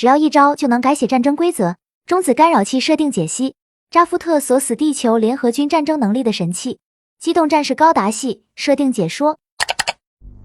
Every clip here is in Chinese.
只要一招就能改写战争规则。中子干扰器设定解析：扎夫特锁死地球联合军战争能力的神器。机动战士高达系设定解说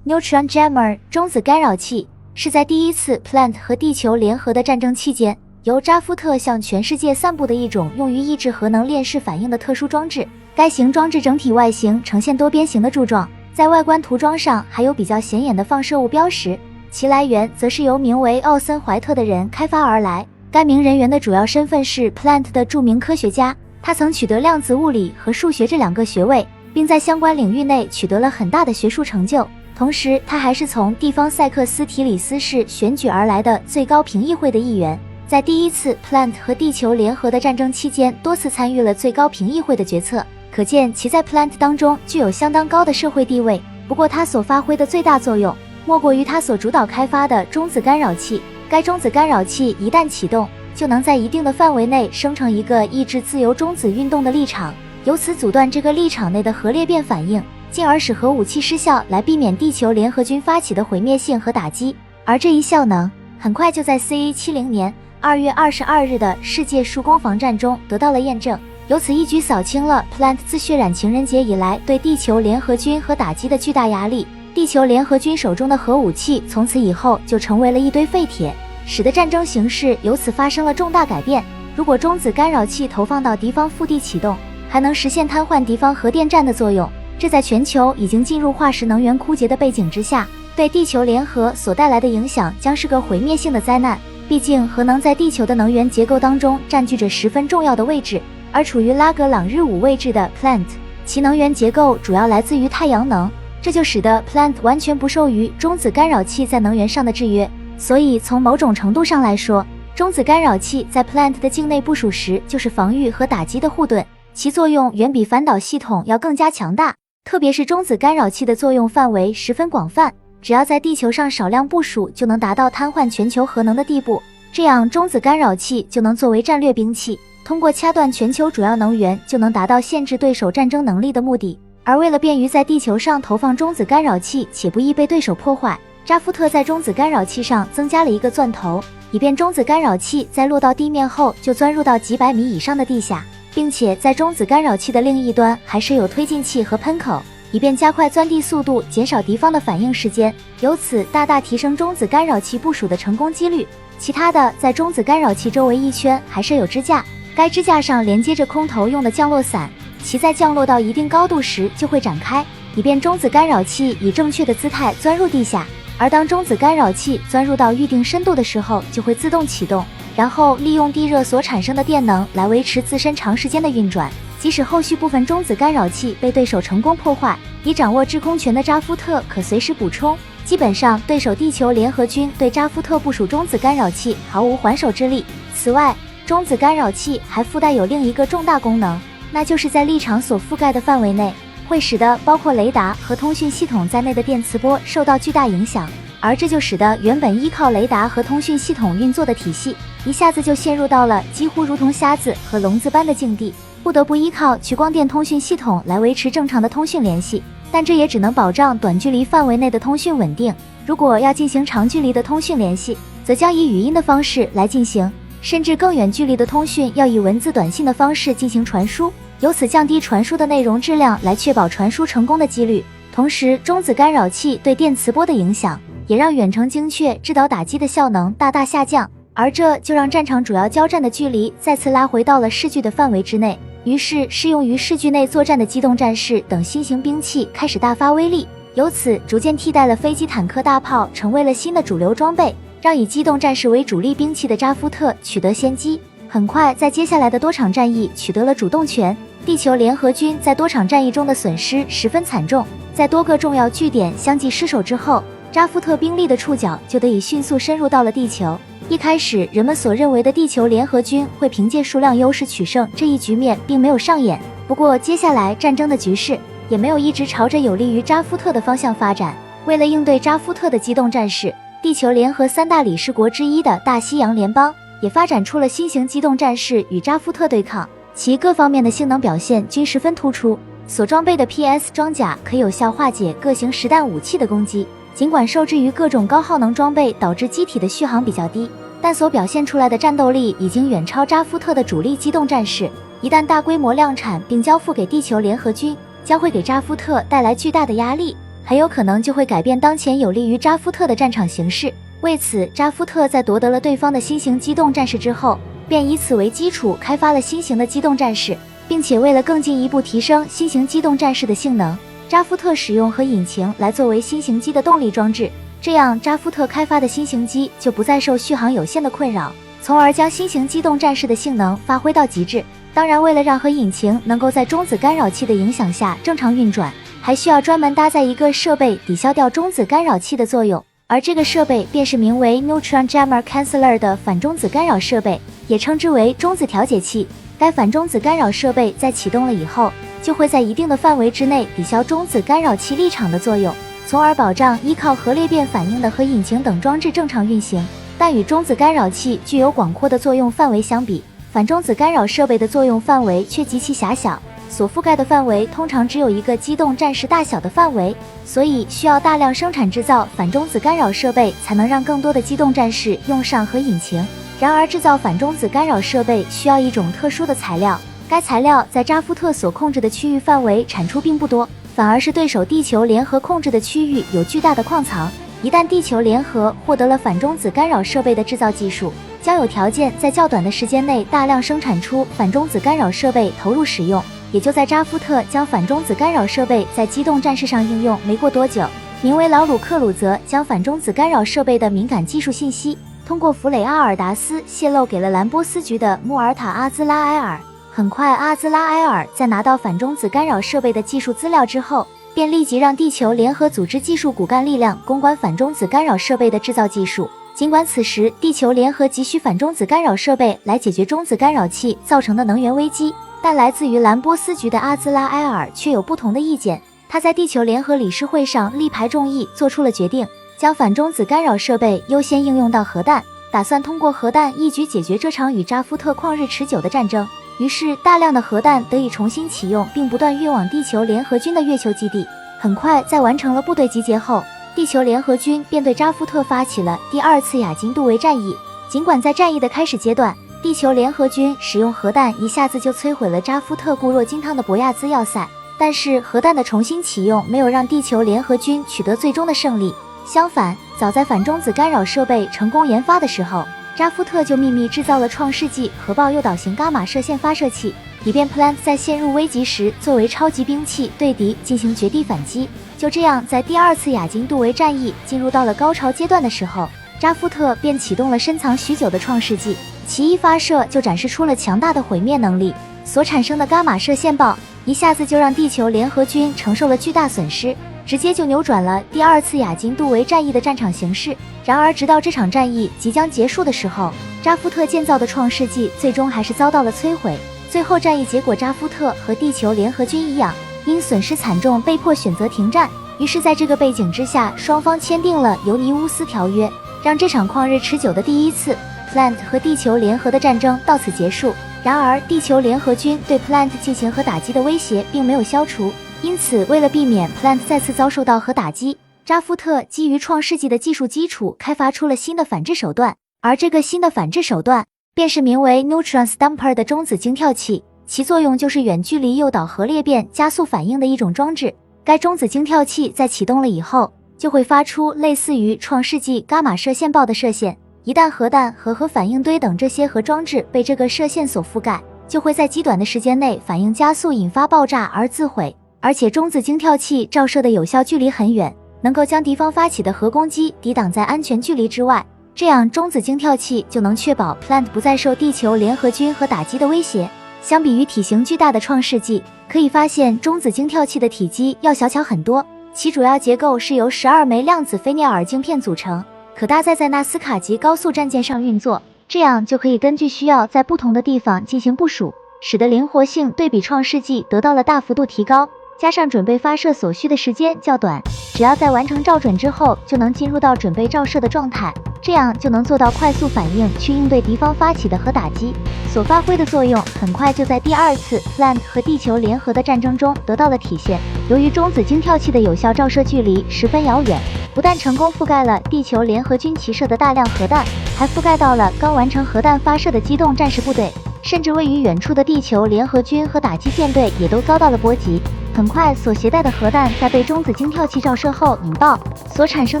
：Neutron Jammer 中子干扰器是在第一次 Plant 和地球联合的战争期间，由扎夫特向全世界散布的一种用于抑制核能链式反应的特殊装置。该型装置整体外形呈现多边形的柱状，在外观涂装上还有比较显眼的放射物标识。其来源则是由名为奥森·怀特的人开发而来。该名人员的主要身份是 Plant 的著名科学家，他曾取得量子物理和数学这2个学位，并在相关领域内取得了很大的学术成就。同时，他还是从地方塞克斯提里斯市选举而来的最高评议会的议员，在第一次 Plant 和地球联合的战争期间多次参与了最高评议会的决策，可见其在 Plant 当中具有相当高的社会地位。不过他所发挥的最大作用莫过于他所主导开发的中子干扰器。该中子干扰器一旦启动，就能在一定的范围内生成一个抑制自由中子运动的立场，由此阻断这个立场内的核裂变反应，进而使核武器失效，来避免地球联合军发起的毁灭性核打击。而这一效能很快就在 CA70年2月22日的世界树攻防战中得到了验证，由此一举扫清了 Plant 自血染情人节以来对地球联合军核打击的巨大压力。地球联合军手中的核武器从此以后就成为了一堆废铁，使得战争形势由此发生了重大改变。如果中子干扰器投放到敌方腹地启动，还能实现瘫痪敌方核电站的作用，这在全球已经进入化石能源枯竭的背景之下，对地球联合所带来的影响将是个毁灭性的灾难。毕竟核能在地球的能源结构当中占据着十分重要的位置，而处于拉格朗日5位置的 Plant， 其能源结构主要来自于太阳能，这就使得 Plant 完全不受于中子干扰器在能源上的制约。所以从某种程度上来说，中子干扰器在 Plant 的境内部署时就是防御和打击的护盾，其作用远比反导系统要更加强大。特别是中子干扰器的作用范围十分广泛，只要在地球上少量部署就能达到瘫痪全球核能的地步，这样中子干扰器就能作为战略兵器，通过掐断全球主要能源就能达到限制对手战争能力的目的。而为了便于在地球上投放中子干扰器且不易被对手破坏，扎夫特在中子干扰器上增加了一个钻头，以便中子干扰器在落到地面后就钻入到几百米以上的地下，并且在中子干扰器的另一端还设有推进器和喷口，以便加快钻地速度，减少敌方的反应时间，由此大大提升中子干扰器部署的成功几率。其他的，在中子干扰器周围一圈还设有支架，该支架上连接着空投用的降落伞，其在降落到一定高度时就会展开，以便中子干扰器以正确的姿态钻入地下。而当中子干扰器钻入到预定深度的时候，就会自动启动，然后利用地热所产生的电能来维持自身长时间的运转。即使后续部分中子干扰器被对手成功破坏，已掌握制空权的扎夫特可随时补充。基本上，对手地球联合军对扎夫特部署中子干扰器毫无还手之力。此外，中子干扰器还附带有另一个重大功能，那就是在立场所覆盖的范围内，会使得包括雷达和通讯系统在内的电磁波受到巨大影响，而这就使得原本依靠雷达和通讯系统运作的体系，一下子就陷入到了几乎如同瞎子和聋子般的境地，不得不依靠去光电通讯系统来维持正常的通讯联系。但这也只能保障短距离范围内的通讯稳定，如果要进行长距离的通讯联系，则将以语音的方式来进行，甚至更远距离的通讯要以文字短信的方式进行传输，由此降低传输的内容质量，来确保传输成功的几率。同时，中子干扰器对电磁波的影响也让远程精确制导打击的效能大大下降，而这就让战场主要交战的距离再次拉回到了视距的范围之内。于是适用于视距内作战的机动战士等新型兵器开始大发威力，由此逐渐替代了飞机、坦克、大炮，成为了新的主流装备，让以机动战士为主力兵器的扎夫特取得先机。很快在接下来的多场战役取得了主动权，地球联合军在多场战役中的损失十分惨重，在多个重要据点相继失守之后，扎夫特兵力的触角就得以迅速深入到了地球。一开始人们所认为的地球联合军会凭借数量优势取胜，这一局面并没有上演。不过接下来战争的局势也没有一直朝着有利于扎夫特的方向发展。为了应对扎夫特的机动战士，地球联合三大理事国之一的大西洋联邦也发展出了新型机动战士与扎夫特对抗，其各方面的性能表现均十分突出。所装备的 PS 装甲可有效化解各型实弹武器的攻击，尽管受制于各种高耗能装备导致机体的续航比较低，但所表现出来的战斗力已经远超扎夫特的主力机动战士。一旦大规模量产并交付给地球联合军，将会给扎夫特带来巨大的压力，很有可能就会改变当前有利于扎夫特的战场形势。为此，扎夫特在夺得了对方的新型机动战士之后，便以此为基础开发了新型的机动战士，并且为了更进一步提升新型机动战士的性能，扎夫特使用核引擎来作为新型机的动力装置，这样扎夫特开发的新型机就不再受续航有限的困扰，从而将新型机动战士的性能发挥到极致。当然，为了让核引擎能够在中子干扰器的影响下正常运转，还需要专门搭载一个设备抵消掉中子干扰器的作用，而这个设备便是名为 Neutron Jammer Canceller 的反中子干扰设备，也称之为中子调节器。该反中子干扰设备在启动了以后，就会在一定的范围之内抵消中子干扰器立场的作用，从而保障依靠核裂变反应的核引擎等装置正常运行。但与中子干扰器具有广阔的作用范围相比，反中子干扰设备的作用范围却极其狭小，所覆盖的范围通常只有一个机动战士大小的范围，所以需要大量生产制造反中子干扰设备，才能让更多的机动战士用上核引擎。然而，制造反中子干扰设备需要一种特殊的材料，该材料在扎夫特所控制的区域范围产出并不多，反而是对手地球联合控制的区域有巨大的矿藏。一旦地球联合获得了反中子干扰设备的制造技术，将有条件在较短的时间内大量生产出反中子干扰设备投入使用。也就在扎夫特将反中子干扰设备在机动战士上应用没过多久，名为劳鲁克鲁泽将反中子干扰设备的敏感技术信息通过弗雷阿尔达斯泄露给了兰波斯局的穆尔塔阿兹拉埃尔。很快，阿兹拉埃尔在拿到反中子干扰设备的技术资料之后，便立即让地球联合组织技术骨干力量攻关反中子干扰设备的制造技术。尽管此时地球联合急需反中子干扰设备来解决中子干扰器造成的能源危机，但来自于兰波斯局的阿兹拉埃尔却有不同的意见。他在地球联合理事会上力排众议，做出了决定，将反中子干扰设备优先应用到核弹，打算通过核弹一举解决这场与扎夫特旷日持久的战争。于是，大量的核弹得以重新启用，并不断运往地球联合军的月球基地。很快，在完成了部队集结后，地球联合军便对扎夫特发起了第二次亚金杜维战役。尽管在战役的开始阶段，地球联合军使用核弹一下子就摧毁了扎夫特固若金汤的博亚兹要塞，但是核弹的重新启用没有让地球联合军取得最终的胜利。相反，早在反中子干扰设备成功研发的时候，扎夫特就秘密制造了创世纪核爆诱导型伽马射线发射器，以便 Plant 在陷入危急时作为超级兵器对敌进行绝地反击。就这样，在第二次亚金杜维战役进入到了高潮阶段的时候，扎夫特便启动了深藏许久的创世纪，其一发射就展示出了强大的毁灭能力，所产生的伽马射线爆一下子就让地球联合军承受了巨大损失，直接就扭转了第二次亚金杜维战役的战场形势。然而，直到这场战役即将结束的时候，扎夫特建造的创世纪最终还是遭到了摧毁。最后战役结果，扎夫特和地球联合军一样，因损失惨重被迫选择停战。于是在这个背景之下，双方签订了尤尼乌斯条约，让这场旷日持久的第一次 Plant 和地球联合的战争到此结束。然而，地球联合军对 Plant 进行核打击的威胁并没有消除，因此为了避免 Plant 再次遭受到核打击，扎夫特基于创世纪的技术基础开发出了新的反制手段，而这个新的反制手段便是名为 Neutron Stamper 的中子精跳器，其作用就是远距离诱导核裂变加速反应的一种装置。该中子精跳器在启动了以后，就会发出类似于创世纪伽马射线爆的射线，一旦核弹和核反应堆等这些核装置被这个射线所覆盖，就会在极短的时间内反应加速引发爆炸而自毁。而且中子精跳器照射的有效距离很远，能够将敌方发起的核攻击抵挡在安全距离之外，这样中子精跳器就能确保 Plant 不再受地球联合军和打击的威胁。相比于体型巨大的创世纪，可以发现中子精跳器的体积要小巧很多，其主要结构是由12枚量子菲涅尔镜片组成，可搭载在纳斯卡级高速战舰上运作，这样就可以根据需要在不同的地方进行部署，使得灵活性对比创世纪得到了大幅度提高，加上准备发射所需的时间较短，只要在完成照准之后就能进入到准备照射的状态，这样就能做到快速反应去应对敌方发起的核打击。所发挥的作用很快就在第2次 Plant 和地球联合的战争中得到了体现。由于中子精跳器的有效照射距离十分遥远，不但成功覆盖了地球联合军齐射的大量核弹，还覆盖到了刚完成核弹发射的机动战士部队，甚至位于远处的地球联合军和打击舰队也都遭到了波及。很快，所携带的核弹在被中子精跳器照射后引爆，所产生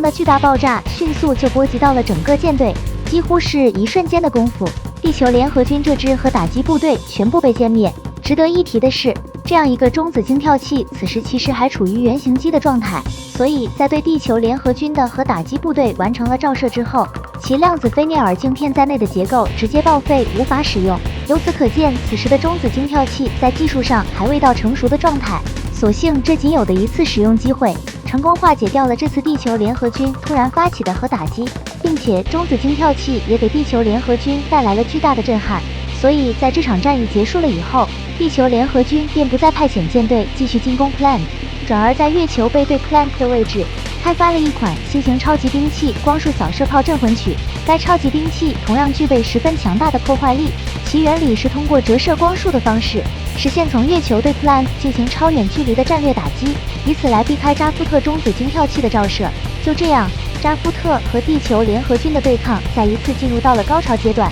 的巨大爆炸迅速就波及到了整个舰队，几乎是一瞬间的功夫，地球联合军这支和打击部队全部被歼灭。值得一提的是，这样一个中子精跳器此时其实还处于原型机的状态，所以在对地球联合军的和打击部队完成了照射之后，其量子菲涅尔镜片在内的结构直接报废，无法使用。由此可见，此时的中子精跳器在技术上还未到成熟的状态。所幸这仅有的一次使用机会，成功化解掉了这次地球联合军突然发起的核打击，并且中子精跳器也给地球联合军带来了巨大的震撼。所以在这场战役结束了以后，地球联合军便不再派遣舰队继续进攻 Plant， 转而在月球背对 Plant 的位置开发了一款新型超级兵器光束扫射炮镇魂曲。该超级兵器同样具备十分强大的破坏力，其原理是通过折射光束的方式，实现从月球对 Plant 进行超远距离的战略打击，以此来避开扎夫特中子精跳器的照射。就这样，扎夫特和地球联合军的对抗再一次进入到了高潮阶段。